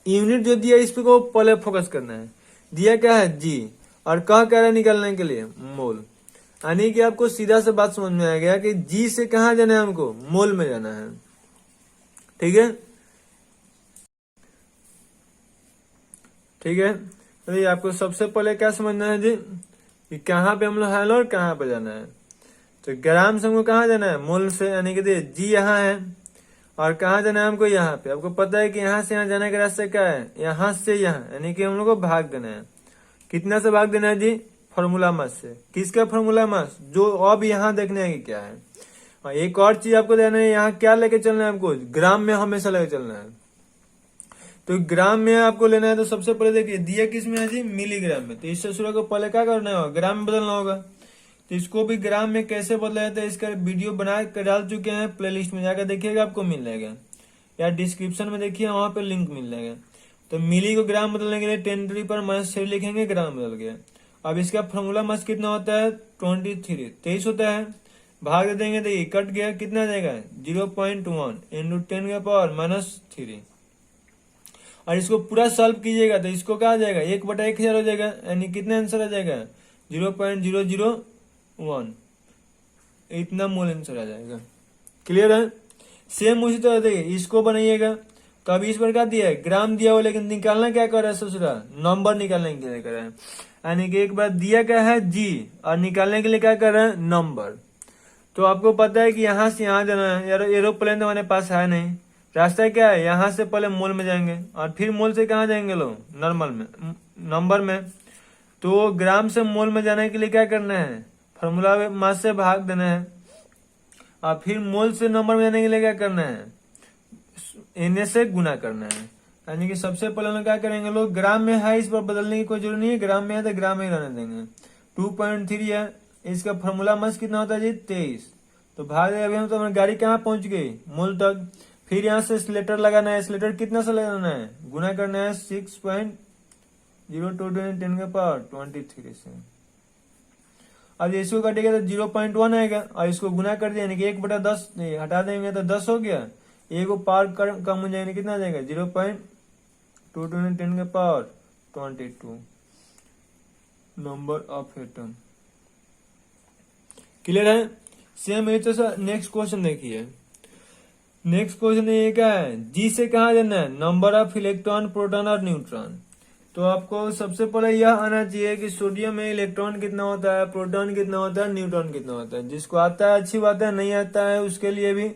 यूनिट जो दिया इस पे को पहले फोकस करना है। दिया क्या है, जी, और कह क्या रहा निकालने के लिए, मोल। यानी कि आपको सीधा से बात समझ में आ गया कि जी से कहाँ जाना है, हमको मोल में जाना है। ठीक है, ठीक है। तो ये आपको सबसे पहले क्या समझना है जी, कि कहाँ पे हम लोग है और कहाँ पे जाना है। तो ग्राम से हमको कहाँ जाना है, मोल से, यानी कि जी यहाँ है, और कहाँ जाना है हमको, यहाँ पे। आपको पता है कि यहाँ से यहाँ जाने का रास्ता क्या है, यहाँ से यहाँ, यानी कि हम लोग को भाग देना है। कितना से भाग देना है जी, फार्मूला मास से। किसका फार्मूला मास, जो अब यहाँ देखने है कि क्या है। और एक और चीज आपको देना है, यहाँ क्या लेके चलना है हमको, ग्राम में हमेशा लेके चलना है। तो ग्राम में आपको लेना है तो सबसे पहले देखिए दिया किस में है जी, मिलीग्राम में। तो इस सूत्र को पहले क्या करना होगा, ग्राम में बदलना होगा। तो इसको भी ग्राम में कैसे बदला जाता है इसका वीडियो बना कर डाल चुके हैं, प्लेलिस्ट में जाकर देखिएगा, आपको मिल जाएगा, या डिस्क्रिप्शन में देखिए वहां पे लिंक मिल जाएगा। तो मिली को ग्राम बदलने के लिए 10⁻⁻6 लिखेंगे, ग्राम बदल गया। अब इसका फॉर्मूला मास कितना होता है, 23 होता है। भाग दे देंगे तो ये कट गया, कितना जाएगा 0.1 इंटू 10⁻³ और इसको पूरा सॉल्व कीजिएगा तो इसको क्या आ जाएगा, 1/1000 हो जाएगा, यानी कितना आंसर आ जाएगा 0.001, इतना मोल आंसर आ जाएगा। क्लियर है। सेम उसी तरह देखिए इसको बनाइएगा। तो अभी इस पर क्या दिया है, ग्राम दिया हो, लेकिन निकालना क्या कर रहा है ससुरा, नंबर निकालने के लिए कर रहा है। यानी कि एक बार दिया क्या है जी, और निकालने के लिए क्या कर रहा है, नंबर। तो आपको पता है कि यहाँ से यहाँ जाना है, यार एरोप्लेन तो हमारे पास है नहीं, रास्ता क्या है, यहाँ से पहले मोल में जाएंगे और फिर मोल से कहाँ जाएंगे लोग, नॉर्मल में, नंबर में। तो ग्राम से मोल में जाने के लिए क्या करना है, फार्मूला मास से भाग देना है, और फिर मोल से नंबर में जाने के लिए क्या करना है, Na से गुना करना है। यानी कि सबसे पहले लोग क्या करेंगे, लोग ग्राम में है, इस पर बदलने की कोई जरूरत नहीं है, ग्राम में है तो ग्राम में ही रहने देंगे। 2.3 है, इसका फार्मूला मास कितना होता है जी, 23। तो भाग अभी हम तो गाड़ी कहाँ पहुंच गई, मोल तक। फिर यहाँ से स्लेटर लगाना है, स्लेटर कितना से लगाना है, गुना करना है 6.02×10⁻23 से। अब इसको कटेगा तो 0.1 आएगा, और इसको गुना कर दिया यानी कि 1/10 हटा देंगे तो 10 हो गया, एक पार कम हो जाएगा, कितना आ जाएगा 0.22×10⁻22 नंबर ऑफ एटम। क्लियर है। सेम ये तो नेक्स्ट क्वेश्चन देखिए। नेक्स्ट क्वेश्चन ये क्या है, जी से कहा जाना है नंबर ऑफ इलेक्ट्रॉन, प्रोटॉन और न्यूट्रॉन। तो आपको सबसे पहले यह आना चाहिए कि सोडियम में इलेक्ट्रॉन कितना होता है, प्रोटॉन कितना होता है, न्यूट्रॉन कितना होता है। जिसको आता है अच्छी बात है, नहीं आता है उसके लिए भी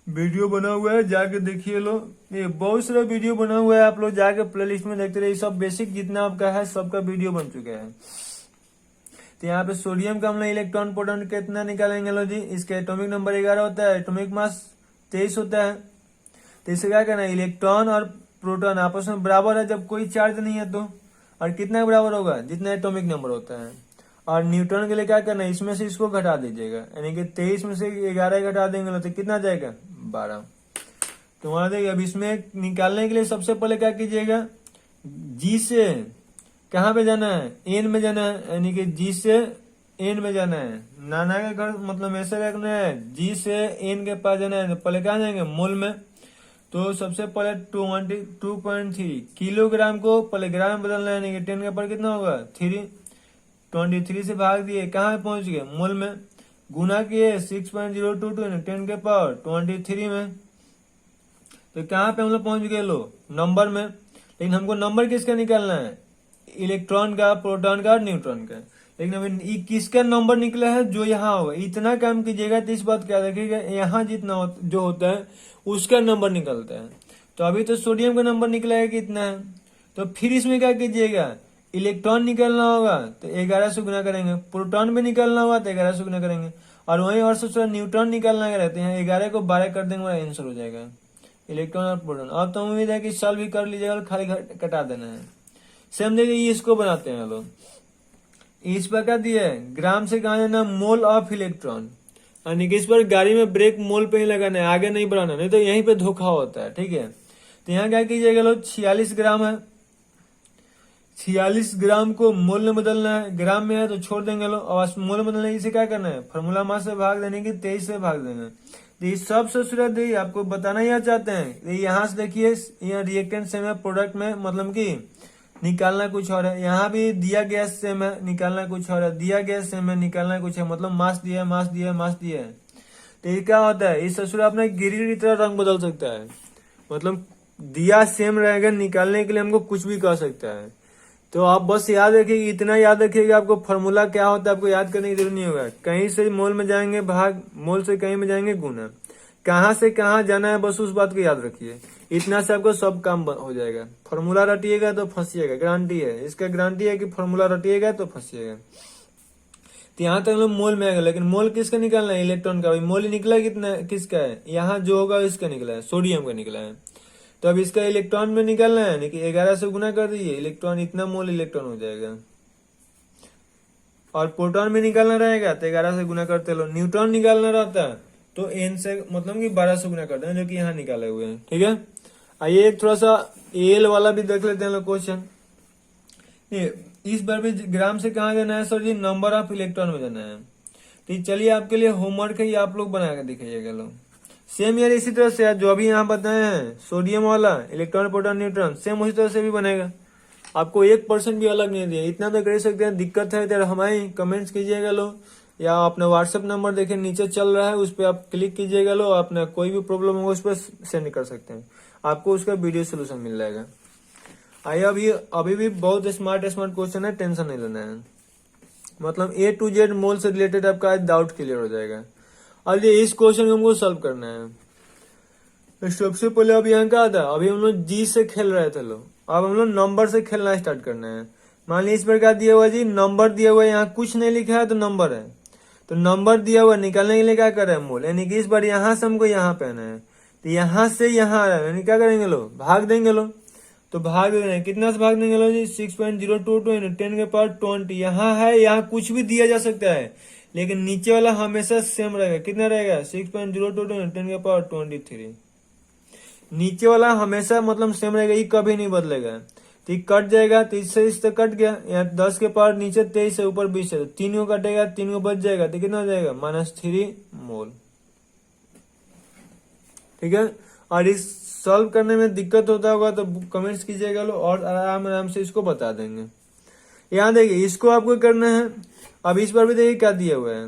वीडियो बना हुआ है, जाके देखिए लो। ये बहुत सारा वीडियो बना हुआ है, आप लोग जाके प्लेलिस्ट में देखते रहिए। सब बेसिक जितना आपका है सबका वीडियो बन चुका है। तो यहाँ पे सोडियम का हम लोग इलेक्ट्रॉन प्रोटॉन कितना निकालेंगे लो जी। इसके एटॉमिक नंबर 11 होता है, एटॉमिक मास 23 होता है। तो इसे क्या करना है, इलेक्ट्रॉन और प्रोटॉन आपस में बराबर है जब कोई चार्ज नहीं है तो। और कितना बराबर होगा, जितना एटॉमिक नंबर होता है। और न्यूट्रॉन के लिए क्या करना है, इसमें से इसको घटा दीजिएगा, यानी कि 23 में से 11 घटा देंगे तो कितना जाएगा 12। तो वहां देखिए, अब इसमें निकालने के लिए सबसे पहले क्या कीजिएगा, जी से कहाँ पे जाना है, एन में जाना है, यानी कि जी से एन में जाना है। नाना के घर मतलब ऐसे रखना है, जी से एन के पास जाना है। तो पहले कहाँ जाएंगे, मोल में। तो सबसे पहले 22.3 किलोग्राम को पहले ग्राम में बदलना है, यानी कि 10 के पर कितना होगा 3, 23 से भाग दिए, कहाँ पहुंच गए मोल में। गुना किए 6.022 10 के पावर 23 में। तो कहाँ पे हम लोग पहुंच गए लो, नंबर में। लेकिन हमको नंबर किसका निकालना है, इलेक्ट्रॉन का, प्रोटॉन का और न्यूट्रॉन का। लेकिन अभी किसका नंबर निकला है, जो यहाँ होगा। इतना काम कीजिएगा तो इस बात क्या रखिएगा, यहाँ जितना जो होता है उसका नंबर निकलता है। तो अभी तो सोडियम का नंबर निकला है कितना है। तो फिर इसमें क्या कीजिएगा, इलेक्ट्रॉन निकालना होगा तो 11 से गुना करेंगे, प्रोटॉन भी निकालना होगा तो 11 से गुना करेंगे। और वहीं और सबसे न्यूट्रॉन निकालना रहते हैं, 11 को 12 कर देंगे, आंसर हो जाएगा इलेक्ट्रॉन और प्रोटॉन। अब तो उम्मीद है कि सॉल्व भी कर लीजिएगा और खाली कटा देना है। सेम देखिए इसको बनाते हैं लोग। इस पर क्या दिया है, ग्राम से कहा जाना मोल ऑफ इलेक्ट्रॉन, यानी कि इस पर गाड़ी में ब्रेक मोल पे ही लगाना है, आगे नहीं बढ़ाना, नहीं तो यहीं पे धोखा होता है। ठीक है, तो यहाँ क्या कीजिएगा लोग, 46 ग्राम है, 46 ग्राम को मोल में बदलना है। ग्राम में है तो छोड़ देंगे लोग, और मोल में बदलने इसे क्या करना है, फॉर्मूला मास से भाग देने की 23 से भाग देंगे। तो ये सब सूरत है, आपको बताना यहाँ चाहते हैं। यहाँ से देखिए, यहाँ रिएक्टेंट सेम है, प्रोडक्ट में मतलब कि निकालना कुछ और है। यहाँ भी दिया गया सेम है, निकालना कुछ और है, दिया गया सेम है, निकालना कुछ है, मतलब मास दिया है, मास दिया है, मास दिया है। तो ये क्या होता है, इस ससुर अपने गिरी की तरह रंग बदल सकता है। मतलब दिया सेम रहेगा, निकालने के लिए हमको कुछ भी कर सकता है। तो आप बस याद रखिए, इतना याद रखिएगा, आपको फॉर्मूला क्या होता है आपको याद करने की जरूरत नहीं होगा। कहीं से मोल में जाएंगे भाग, मोल से कहीं में जाएंगे गुना, कहाँ से कहाँ जाना है बस उस बात को याद रखिए। इतना से आपको सब काम हो जाएगा। फॉर्मूला रटिएगा तो फंसिएगा, गारंटी है, इसका गारंटी है कि फॉर्मूला रटिएगा तो फंसिएगा। तो यहाँ तक हम लोग मोल में आएगा, लेकिन मोल किसका निकालना है, इलेक्ट्रॉन का। मोल निकला कितना, किसका है, यहाँ जो होगा इसका निकला है, सोडियम का निकला है। तो अब इसका इलेक्ट्रॉन में निकालना है, यानी कि 11 से गुना कर दीजिए, इलेक्ट्रॉन इतना मोल इलेक्ट्रॉन हो जाएगा। और प्रोटॉन में निकालना रहेगा तो 11 से गुना करते लो। न्यूट्रॉन निकालना रहता है तो एन से मतलब कि 12 से गुना करते हैं, जो कि यहाँ निकाले हुए हैं। ठीक है, आइए एक थोड़ा सा एल वाला भी देख लेते हैं लोग क्वेश्चन। इस बार भी ग्राम से कहाँ जाना है sir ji, number of electron में जाना है। तो चलिए आपके लिए होमवर्क है, ये आप लोग बना के दिखाइएगा लोग। सेम यार इसी तरह से जो अभी यहाँ बताए हैं सोडियम वाला, इलेक्ट्रॉन प्रोटॉन न्यूट्रॉन, सेम उसी तरह से भी बनेगा। आपको 1% भी अलग नहीं दिया, इतना तो कर सकते हैं। दिक्कत है तो हमारे कमेंट्स कीजिएगा लो, या अपना व्हाट्सएप नंबर देखे नीचे चल रहा है, उस पर आप क्लिक कीजिएगा लो। अपना कोई भी प्रॉब्लम होगा उस पर सेंड कर सकते हैं, आपको उसका वीडियो सोल्यूशन मिल जाएगा। आइए अभी भी बहुत स्मार्ट क्वेश्चन है, टेंशन नहीं लेना है। मतलब A to Z मोल से रिलेटेड आपका डाउट क्लियर हो जाएगा। अब ये इस क्वेश्चन को हमको सॉल्व करना है। तो सबसे पहले अब यहाँ क्या था, अभी हम लोग जी से खेल रहे थे लोग, अब हम लोग नंबर से खेलना स्टार्ट करना है। मान लीजिए इस पर क्या दिया हुआ जी, नंबर दिया हुआ है, यहाँ कुछ नहीं लिखा है तो नंबर है। तो नंबर दिया हुआ निकालने के लिए क्या कर रहे हैं, मोल, यानी कि इस बार यहाँ से हमको यहाँ पे आना है। तो यहाँ से यहाँ आ रहा है, यानी क्या करेंगे लोग, भाग देंगे लोग। तो भाग दे रहे हैं, कितना से भाग देंगे लोग जी, 6.022 10 के पावर 20। यहाँ है, यहाँ कुछ भी दिया जा सकता है, लेकिन नीचे वाला हमेशा सेम रहेगा। कितना रहेगा, 6.022 10 के पावर 23। नीचे वाला हमेशा मतलब सेम रहेगा, ये कभी नहीं बदलेगा। तो कट जाएगा, तो इससे इस तक कट गया। यहाँ 10 के पावर नीचे 23 है, ऊपर 20 है, तो 3 को कटेगा, 3 को बच जाएगा, तो कितना हो जाएगा, -3 मोल। ठीक है, और इस सॉल्व करने में दिक्कत होता होगा तो कमेंट्स कीजिएगा लो, और आराम से इसको बता देंगे। यहाँ देखिए इसको आपको करना है। अब इस बार भी देखिए क्या दिया हुआ है,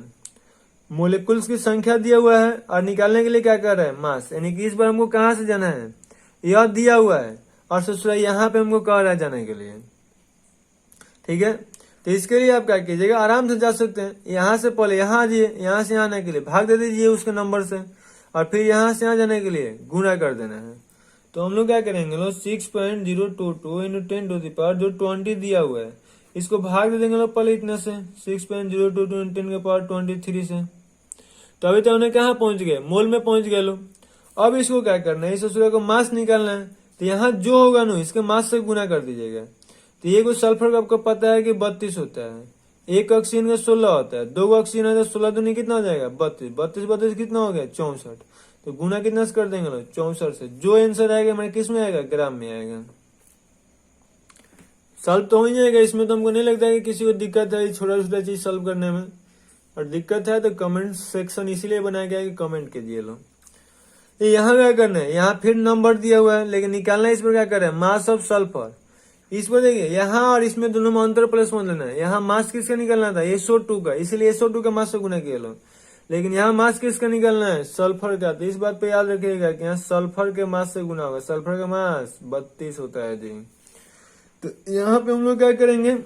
मोलिकुल्स की संख्या दिया हुआ है और निकालने के लिए क्या कर रहा है, मास। यानी कि इस बार हमको कहाँ से जाना है, यह दिया हुआ है और ससुरा यहाँ पे हमको कह रहा है जाने के लिए। ठीक है, तो इसके लिए आप क्या कीजिएगा, आराम से जा सकते हैं। यहाँ से पहले यहाँ आ जाइए, यहाँ से यहाँ आने के लिए भाग दे दीजिए उसके नंबर से, और फिर यहाँ से यहाँ जाने के लिए गुना कर देना है। तो हम लोग क्या करेंगे, लोग 6.022 इंटू 10 टू द पावर जो 20 दिया हुआ है, इसको भाग दे देंगे लोग पहले इतने से, 6.022 इंटू 10 के पावर 23 से। तो अभी तो उन्हें कहाँ पहुंच गए, मोल में पहुंच गए लोग। अब इसको क्या करना है, इस सूर्य को मास निकालना है। तो यहाँ जो होगा ना इसके मास से गुना कर दीजिएगा। तो ये कुछ सल्फर का आपको पता है कि 32 होता है, एक ऑक्सीजन का 16 होता है, 2 ऑक्सीजन है तो 16 दूनी कितना हो जाएगा 32, 32 कितना हो गया 64। तो गुना कितना से कर देंगे लोग 64 से। जो आंसर आएगा हमारे किस में आएगा, ग्राम में आएगा। सॉल्व तो हो ही जाएगा, इसमें तो हमको नहीं लगता है कि किसी को दिक्कत है छोटा छोटा चीज सॉल्व करने में। और दिक्कत है तो कमेंट सेक्शन इसीलिए बनाया गया है कि कमेंट कीजिए लोग। तो यहाँ क्या करना है, यहाँ फिर नंबर दिया हुआ है लेकिन निकालना है इस पर क्या कर रहे हैं, मास ऑफ सल्फर। इस पर देखिए यहाँ और इसमें दोनों में अंतर प्लस मान लेना है। यहाँ मास किसका निकालना था, SO2 का, इसलिए SO2 का मास से गुना किया लोग। लेकिन यहाँ मास किसका निकालना है, सल्फर का। तो इस बात पे याद रखिएगा कि यहाँ सल्फर के मास से गुना होगा। सल्फर का मास 32 होता है जी। तो यहाँ पे हम लोग क्या करेंगे,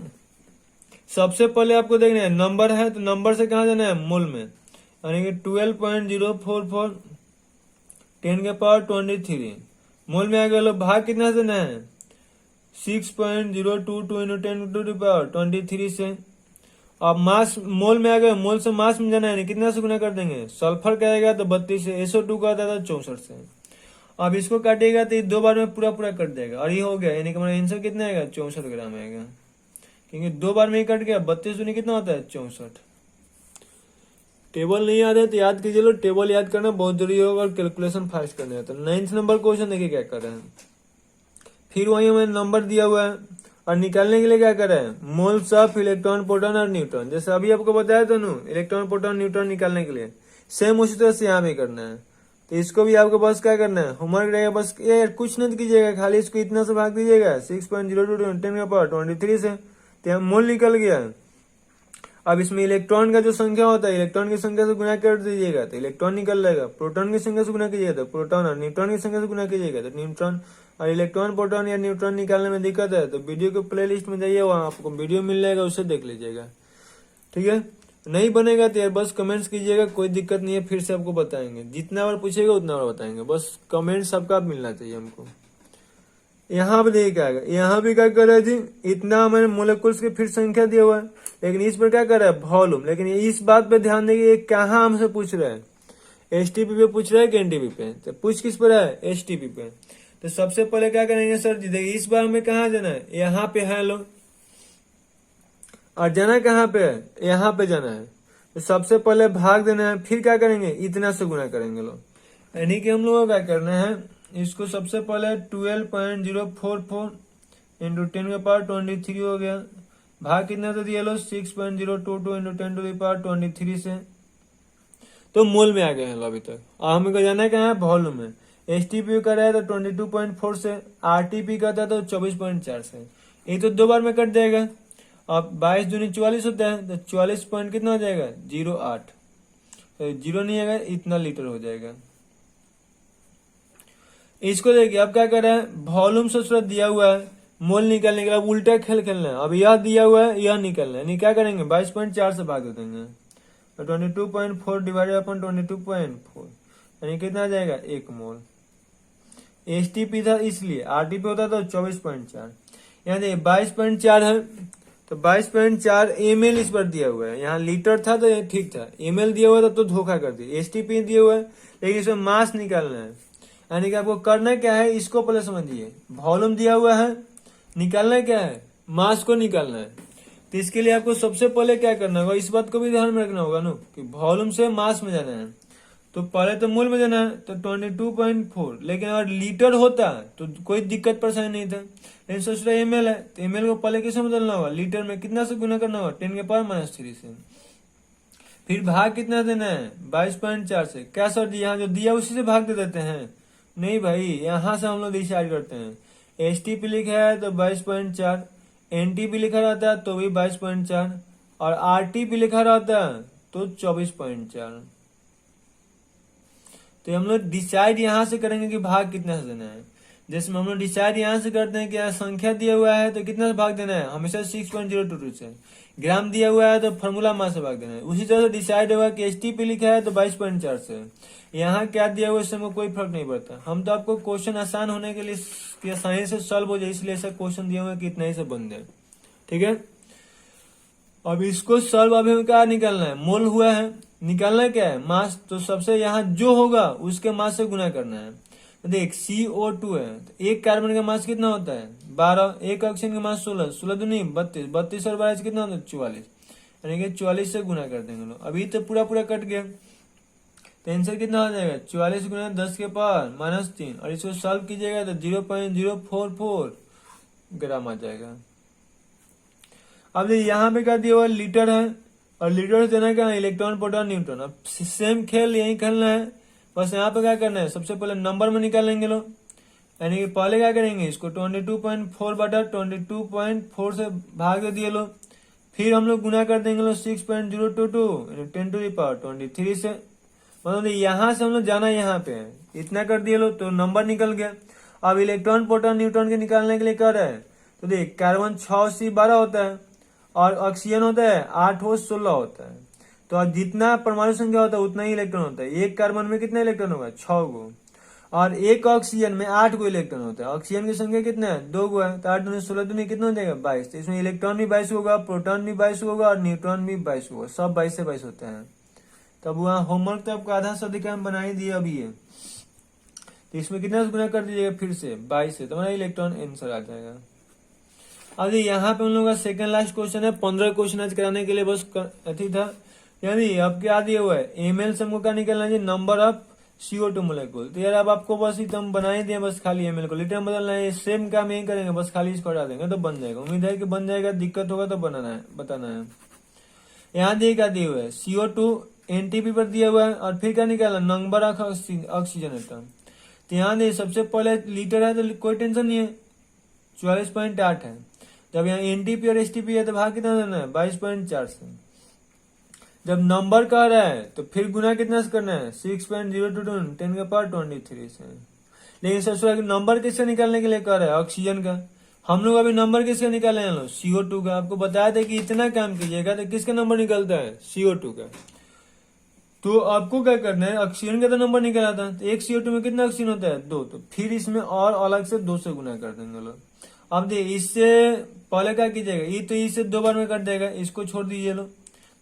सबसे पहले आपको देखना है नंबर है तो नंबर से कहा जाना है, मोल में। यानी कि 12.044 10 के पावर 23 मोल में आ गया। भाग कितना देना है, 6.022 इंटू 10 टू द पावर 23 से। अब मास मोल में आ गया, मोल से मास में जाना है, कितना से गुना कर देंगे, सल्फर का आएगा तो 32 से, SO2 का आता था 64 से। अब इसको काटेगा तो 2 बार में पूरा पूरा कट जाएगा और ये हो गया। यानी कि हमारा आंसर कितना आएगा, 64 ग्राम आएगा, क्योंकि 2 बार में ही कट गया। 32 दूनी कितना होता है 64। टेबल नहीं याद है तो याद कीजिए लो, टेबल याद करना बहुत जरूरी होगा और कैलकुलेशन फास्ट करना है। तो 9th नंबर क्वेश्चन देखिए क्या कर रहे हैं। फिर वही हमें नंबर दिया हुआ है और निकालने के लिए क्या कर रहे हैं, मोल्स ऑफ इलेक्ट्रॉन प्रोटॉन और न्यूट्रॉन। जैसे अभी आपको बताया था ना, इलेक्ट्रॉन प्रोटॉन न्यूट्रॉन निकालने के लिए सेम उसी तरह से यहाँ भी करना है। तो इसको भी आपको बस क्या करना है, होमवर्क रहेगा, बस ये कुछ नहीं कीजिएगा, खाली इसको इतना से भाग दीजिएगा 6.022 10 के पावर 23 से। तो यहाँ मोल निकल गया। अब इसमें इलेक्ट्रॉन का जो संख्या होता है, इलेक्ट्रॉन की संख्या से गुना कर दीजिएगा तो इलेक्ट्रॉन निकल जाएगा। प्रोटॉन की संख्या से गुना कीजिएगा तो प्रोटॉन, और न्यूट्रॉन की संख्या से गुना कीजिएगा तो न्यूट्रॉन। और इलेक्ट्रॉन प्रोटॉन या न्यूट्रॉन निकालने में दिक्कत है तो वीडियो के प्लेलिस्ट में जाइए, वहां आपको वीडियो मिल जाएगा, उससे देख लीजिएगा। ठीक है, नहीं बनेगा तो यार बस कमेंट्स कीजिएगा, कोई दिक्कत नहीं है, फिर से आपको बताएंगे। जितना बार पूछेगा उतना बार बताएंगे, बस कमेंट्स सबका मिलना चाहिए हमको। यहाँ पे देखिए क्या है, यहाँ भी क्या कर रहा है जी, इतना हमारे मोलिकुल्स की फिर संख्या दिया हुआ है, लेकिन इस पर क्या कर रहा है, वॉल्यूम। लेकिन इस बात पे ध्यान देंगे, कहाँ हमसे पूछ रहा है, STP पे पूछ रहा है कि NTP पे। तो पूछ किस पर है, STP पे। तो सबसे पहले क्या करेंगे सर जी, देखिए इस बार हमें कहाँ जाना है, यहाँ पे है लोग, और जाना कहाँ पे है, यहाँ पे जाना है। तो सबसे पहले भाग देना है, फिर क्या करेंगे, इतना से गुना करेंगे लोग। यानी कि हम लोगों को क्या करना है, इसको सबसे पहले 12.044 इंटू 10 के पावर 23 हो गया। भाग कितना तो दिया लो, 6.022 इंटू 10 टू द पावर 23 से। तो मोल में आ गए हैं अभी तक। अब हमें जाना है कहाँ है, वॉल्यूम में। STP का रहा था 22.4 से, RTP का था तो 24.4 से। ये तो 2 बार में कट जाएगा। अब 22 दूनी 44 होता है तो 44 पॉइंट कितना हो जाएगा, 08। तो 0 नहीं आएगा, इतना लीटर हो जाएगा। इसको देखिए अब क्या कर रहा है, वॉल्यूम से सूरत दिया हुआ है, मोल निकालने के लिए उल्टा खेल खेलना है। अब यह दिया हुआ है, यह निकालना है। नहीं क्या करेंगे, 22.4 से भाग दे देंगे तो 22.4 डिवाइडेड अपॉन 22.4 यानी कितना आ जाएगा, 1 मोल। STP था इसलिए, RTP होता तो 24.4। यहाँ देखिए 22.4 है तो 22.4 ml इस पर दिया हुआ है। यहाँ लीटर था तो ये ठीक था, ml दिया हुआ था तो धोखा कर दिया। STP दिया हुआ है लेकिन इसमें मास निकालना है। यानी कि आपको करना क्या है, इसको पहले समझिए। वॉल्यूम दिया हुआ है, निकालना क्या है, मास को निकालना है। तो इसके लिए आपको सबसे पहले क्या करना होगा, इस बात को भी ध्यान में रखना होगा ना कि वॉल्यूम से मास में जाना है। तो पहले तो मोल में जाना है तो 22.4, लेकिन अगर लीटर होता तो कोई दिक्कत परेशानी नहीं था। लेकिन सोच रहे ml है तो ml को पहले किसे बदलना होगा, लीटर में। कितना से गुना करना होगा, 10 के पावर -3 से। फिर भाग कितना देना है, 22.4 से। क्या सर जी यहाँ जो दिया उसी से भाग दे देते हैं, नहीं भाई, यहाँ से हम लोग डिसाइड करते हैं। STP लिखा है तो 22.4, NTP लिखा रहता है तो भी 22.4, और RTP लिखा रहता है तो 24.4। तो हम लोग डिसाइड यहाँ से करेंगे कि भाग कितना से देना है। जैसे हम लोग डिसाइड यहाँ से करते हैं कि यहाँ संख्या दिया हुआ है तो कितना से भाग देना है, हमेशा 6.022 से। ग्राम दिया हुआ है तो फॉर्मूला मास से भाग देना है। उसी तरह से डिसाइड होगा कि STP लिखा है तो 22.4 से। यहाँ क्या दिया हुआ है इससे हमको कोई फर्क नहीं पड़ता। हम तो आपको क्वेश्चन आसान होने के लिए आसानी से सॉल्व हो जाए इसलिए ऐसा क्वेश्चन दिया हुआ है कि इतना ही से बन जाए। ठीक है, अब इसको सॉल्व अभी हमें क्या निकालना है, मोल हुआ है, निकालना क्या है, मास। तो सबसे यहाँ जो होगा उसके मास से गुना करना है। तो देख CO2 है तो एक कार्बन का मास कितना होता है 12, एक ऑक्सीजन का मास 16, 16 दूनी 32, 32 और 12 कितना होता है 44, यानी कि 44 से गुना कर देंगे लोग। अभी तो पूरा पूरा कट गया तो आंसर कितना हो जाएगा 44 गुना 10 के पावर -3, और इसको सॉल्व कीजिएगा तो 0.044 ग्राम आ जाएगा। अब यहाँ पे क्या दिया हुआ लीटर है, और लीटर से देना क्या है इलेक्ट्रॉन प्रोटॉन न्यूट्रॉन। अब सेम खेल यही खेलना है, बस यहाँ पे क्या करना है, सबसे पहले नंबर में निकालेंगे लोग, यानी कि पहले क्या करेंगे इसको 22.4 बटा 22.4 से भाग दे दिए लोग, फिर हम लोग गुना कर देंगे लोग 6.022 10 टू द पावर 23 से। मतलब यहाँ से हम लोग जाना यहाँ पे है, इतना कर दिए लोग तो नंबर निकल गया। अब इलेक्ट्रॉन प्रोटॉन न्यूट्रॉन के निकालने के लिए कर रहे हैं तो देख कार्बन 6 C 12 होता है और ऑक्सीजन होता है 8 हो 16 होता है। तो अब जितना परमाणु संख्या होता है उतना ही इलेक्ट्रॉन होता है। एक कार्बन में कितना इलेक्ट्रॉन होगा 6 गो, और एक ऑक्सीजन में 8 गो इलेक्ट्रॉन होता है। ऑक्सीजन की संख्या कितना है 2 गो है, तो 8 दूनी 16 दूनी कितना हो जाएगा 22। तो इसमें इलेक्ट्रॉन भी 22 होगा, प्रोटॉन भी 22 होगा और न्यूट्रॉन भी 22 होगा, सब 22 से 22 होते हैं। तब वहाँ होमवर्क तो आपको आधा सदी का हम बना ही दिया अभी है, तो इसमें कितना से गुना कर दीजिएगा फिर से 22 से, तो हमारा इलेक्ट्रॉन आंसर आ जाएगा। अब यहाँ पे हम लोग का सेकंड लास्ट क्वेश्चन है, 15 क्वेश्चन आज कराने के लिए बस अथी था। यानी अब क्या दिया हुआ है ml से हमको क्या निकलना है नंबर ऑफ CO2 मोलेक्यूल। तो यार अब आपको बस एकदम बना ही दिया, बस खाली ml को लीटर में बदलना है, सेम काम यही करेंगे, बस खाली इसको हटा देंगे तो बन जाएगा। उम्मीद है कि बन जाएगा, दिक्कत होगा तो बताना है। यहाँ दिए क्या दिया हुआ है CO2 NTP पर दिया हुआ है, और फिर क्या निकाला नंबर ऑफ ऑक्सीजन एटम। तो यहाँ देखिए सबसे पहले लीटर है तो कोई टेंशन नहीं है 44.8 है। जब यहाँ NTP और STP है तो भाग कितना देना है 22.4 से। जब नंबर कह रहा है तो फिर गुना कितना से करना है 6.022 10 के पावर 23 से। लेकिन सबसे नंबर किससे निकालने के लिए कह रहा है ऑक्सीजन का, हम लोग अभी नंबर किसका निकाले हैं लोग CO2 का। आपको बताया था कि इतना काम कीजिएगा तो किसका नंबर निकलता है CO2 का। तो आपको क्या करना है ऑक्सीजन का तो नंबर निकाला था, तो एक CO2 में कितना ऑक्सीजन होता है 2, तो फिर इसमें और अलग से 2 से गुना कर देंगे लोग। अब देखिए इससे पहले क्या कीजिएगा, ये तो इससे 2 बार में कट जाएगा, इसको छोड़ दीजिए लोग।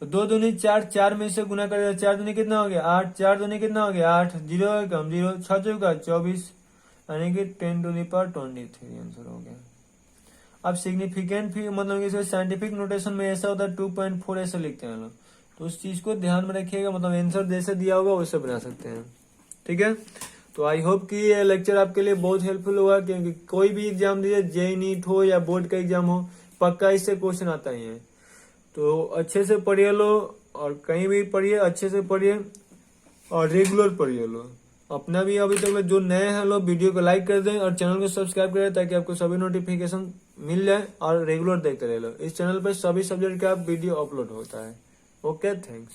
तो 2 दूनी 4, 4 में से गुना कर 4 दूनी कितना हो गया 8, 4 दूनी कितना हो गया 8, 0 कम 0, 6 चौका 24, यानी कि 10 टू द पावर 23 आंसर हो गया। अब सिग्निफिकेंट मतलब इसके साइंटिफिक नोटेशन में ऐसा होता है 2.4 ऐसे लिखते हैं लोग, तो उस चीज को ध्यान में रखिएगा, मतलब आंसर जैसे दिया होगा वैसे बना सकते हैं। ठीक है, तो आई होप कि ये लेक्चर आपके लिए बहुत हेल्पफुल होगा, क्योंकि कोई भी एग्जाम दीजिए जेईई नीट हो या बोर्ड का एग्जाम हो, पक्का इससे क्वेश्चन आता ही है। तो अच्छे से पढ़िए लो, और कहीं भी पढ़िए अच्छे से पढ़िए और रेगुलर पढ़िए लो। अपना भी अभी तक जो नए हैं लोग वीडियो को लाइक कर दें और चैनल को सब्सक्राइब करें, ताकि आपको सभी नोटिफिकेशन मिल जाए और रेगुलर देखते रहे लो। इस चैनल पर सभी सब्जेक्ट का वीडियो अपलोड होता है। Okay, thanks.